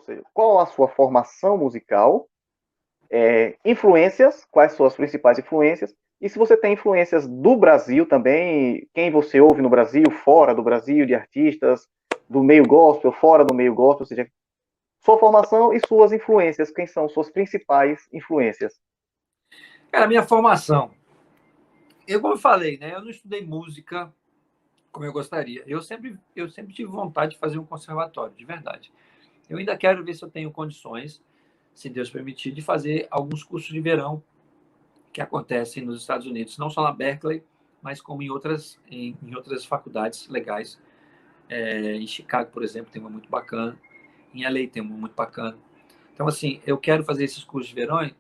seja, qual a sua formação musical, influências, quais são as principais influências, e se você tem influências do Brasil também, quem você ouve no Brasil, fora do Brasil, de artistas, do meio gospel, fora do meio gospel, ou seja, sua formação e suas influências, quem são suas principais influências? Cara, minha formação, como eu falei, né? Eu não estudei música como eu gostaria. Eu sempre tive vontade de fazer um conservatório, de verdade. Eu ainda quero ver se eu tenho condições, se Deus permitir, de fazer alguns cursos de verão que acontecem nos Estados Unidos, não só na Berkeley, mas como em outras faculdades legais. Em Chicago, por exemplo, tem uma muito bacana. Em LA tem uma muito bacana. Então, assim, eu quero fazer esses cursos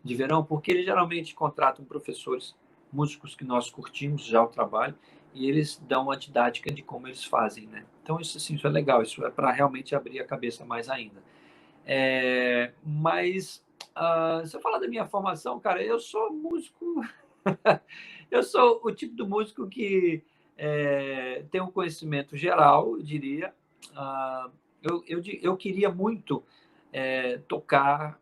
de verão porque eles geralmente contratam professores, músicos que nós curtimos já o trabalho, e eles dão uma didática de como eles fazem, né? Então, isso, assim, isso é legal, isso é para realmente abrir a cabeça mais ainda. Mas, se eu falar da minha formação, cara, eu sou músico, eu sou o tipo do músico que tem um conhecimento geral, eu diria. Ah, eu queria muito tocar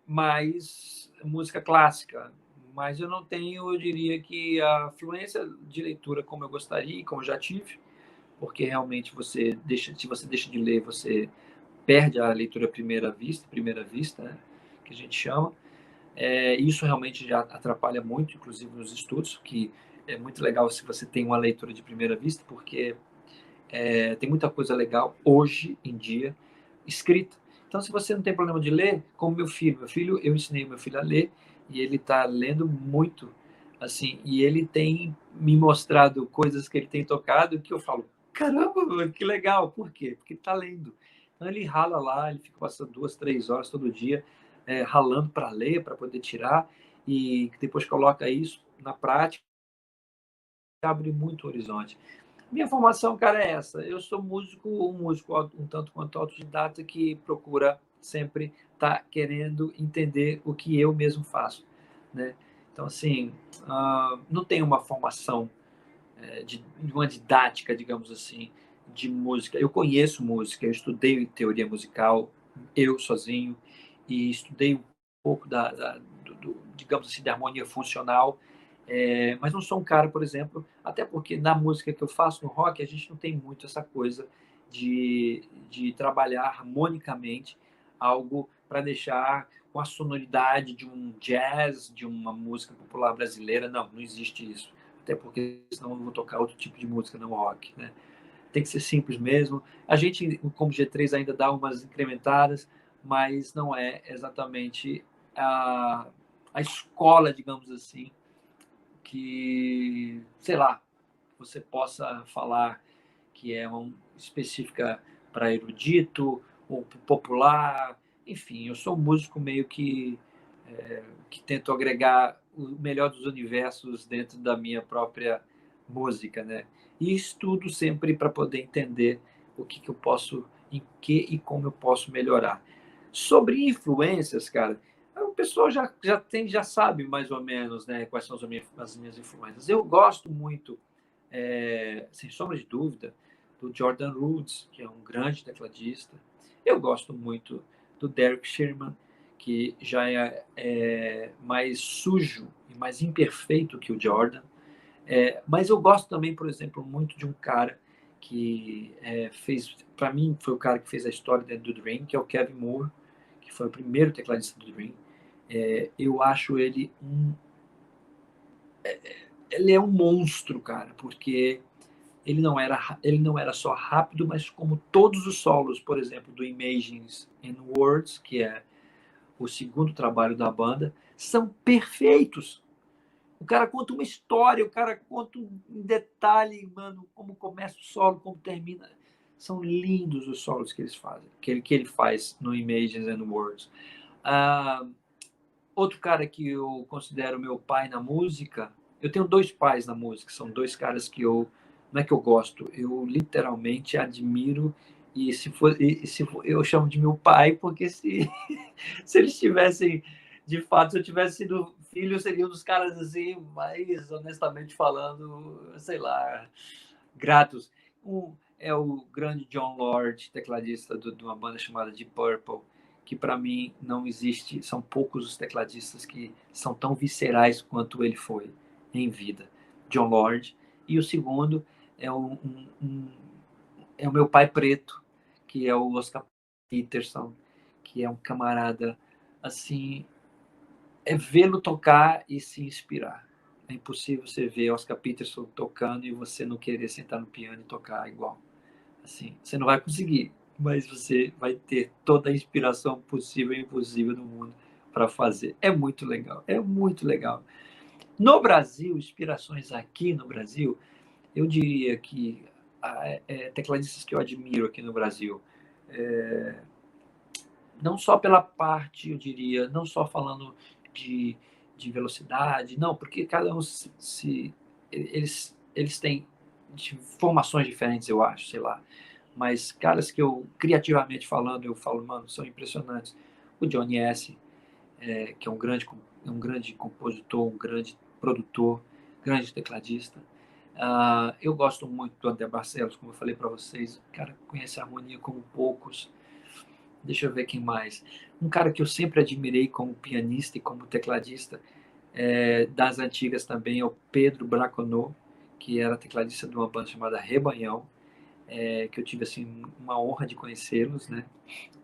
mais música clássica, mas eu não tenho, eu diria que a fluência de leitura como eu gostaria e como eu já tive, porque realmente se você deixa de ler, você perde a leitura à primeira vista, né, que a gente chama. Isso realmente já atrapalha muito, inclusive nos estudos, que é muito legal se você tem uma leitura de primeira vista, porque tem muita coisa legal hoje em dia escrita. Então, se você não tem problema de ler, como meu filho, eu ensinei meu filho a ler e ele está lendo muito, assim, e ele tem me mostrado coisas que ele tem tocado que eu falo, caramba, que legal. Por quê? Porque ele está lendo. Então, ele rala lá, ele fica passando 2, 3 horas todo dia ralando para ler, para poder tirar, e depois coloca isso na prática, abre muito o horizonte. Minha formação, cara, é essa. Eu sou um músico um tanto quanto autodidata que procura sempre estar querendo entender o que eu mesmo faço, né? Então, assim, não tenho uma formação de uma didática, digamos assim, de música. Eu conheço música, eu estudei teoria musical, eu sozinho, e estudei um pouco digamos assim, da harmonia funcional, mas não sou um cara, por exemplo, até porque na música que eu faço, no rock, a gente não tem muito essa coisa de trabalhar harmonicamente algo para deixar com a sonoridade de um jazz, de uma música popular brasileira. Não, não existe isso. Até porque senão eu vou tocar outro tipo de música, não rock, né? Tem que ser simples mesmo. A gente, como G3, ainda dá umas incrementadas, mas não é exatamente a, a escola, digamos assim, que, sei lá, você possa falar que é específica para erudito ou popular. Enfim, eu sou um músico meio que tento agregar o melhor dos universos dentro da minha própria música, né? E estudo sempre para poder entender o que eu posso, em que e como eu posso melhorar. Sobre influências, cara, o pessoal já sabe mais ou menos, né, quais são as minhas influências. Eu gosto muito, sem sombra de dúvida, do Jordan Rhodes, que é um grande tecladista. Eu gosto muito do Derek Sherman, que já é mais sujo e mais imperfeito que o Jordan. Mas eu gosto também, por exemplo, muito de um cara que fez, para mim, foi o cara que fez a história dentro do Dream, que é o Kevin Moore, que foi o primeiro tecladista do Dream. Eu acho ele é um monstro, cara, porque ele não era só rápido, mas como todos os solos, por exemplo, do Imagines and Words, que é o segundo trabalho da banda, são perfeitos. O cara conta uma história, o cara conta em detalhe, mano, como começa o solo, como termina. São lindos os solos que eles fazem, que ele faz no Images and Words. Ah, Outro cara que eu considero meu pai na música, eu tenho dois pais na música, são dois caras que não é que eu gosto, eu literalmente admiro, e se for, eu chamo de meu pai, porque se eles tivessem, de fato, se eu tivesse sido filho, seria um dos caras assim, mais honestamente falando, sei lá, gratos. Um é o grande John Lord, tecladista de uma banda chamada Deep Purple, que para mim não existe, são poucos os tecladistas que são tão viscerais quanto ele foi em vida, John Lord. E o segundo é é o meu pai preto, que é o Oscar Peterson, que é um camarada, assim, é vê-lo tocar e se inspirar. É impossível você ver Oscar Peterson tocando e você não querer sentar no piano e tocar igual. Assim, você não vai conseguir, mas você vai ter toda a inspiração possível e impossível do mundo para fazer. É muito legal, é muito legal. No Brasil, inspirações aqui no Brasil, eu diria que tecladistas que eu admiro aqui no Brasil, não só pela parte, eu diria, não só falando de, de velocidade, não, porque cada um eles têm formações diferentes, eu acho, sei lá. Mas caras que eu, criativamente falando, eu falo, mano, são impressionantes. O Johnny S., que é um grande compositor, um grande produtor, grande tecladista. Eu gosto muito do André Barcelos, como eu falei para vocês. O cara conhece a harmonia como poucos. Deixa eu ver quem mais. Um cara que eu sempre admirei como pianista e como tecladista, das antigas também, é o Pedro Braconô, que era tecladista de uma banda chamada Rebanhão, que eu tive assim uma honra de conhecê-los, né,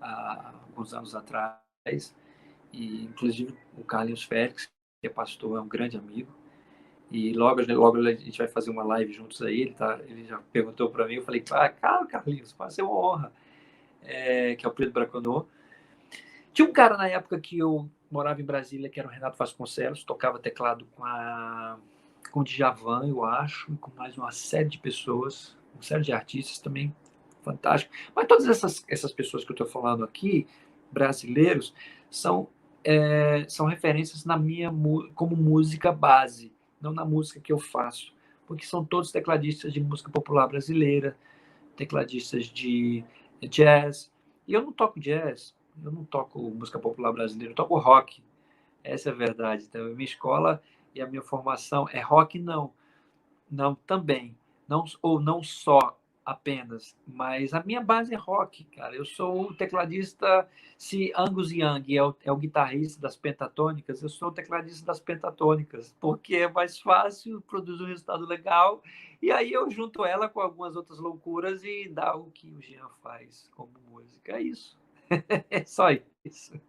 há alguns anos atrás. E inclusive o Carlinhos Félix, que é pastor, é um grande amigo. E logo a gente vai fazer uma live juntos aí. Ele já perguntou para mim, eu falei, cara, Carlinhos, vai ser uma honra. Que é o Pedro Braconô. Tinha um cara na época que eu morava em Brasília, que era o Renato Vasconcelos, tocava teclado com o Djavan, eu acho, e com mais uma série de pessoas, uma série de artistas também, fantástico. Mas todas essas pessoas que eu estou falando aqui, brasileiros, são, são referências na minha como música base, não na música que eu faço, porque são todos tecladistas de música popular brasileira, tecladistas de jazz. E eu não toco jazz, eu não toco música popular brasileira, eu toco rock. Essa é a verdade. Então, a minha escola e a minha formação é rock, não. Não, também. Não, ou não só apenas, mas a minha base é rock, cara. Eu sou o tecladista, se Angus Young é o guitarrista das pentatônicas, eu sou o tecladista das pentatônicas, porque é mais fácil, produz um resultado legal, e aí eu junto ela com algumas outras loucuras e dá o que o Jean faz como música. É isso. É só isso.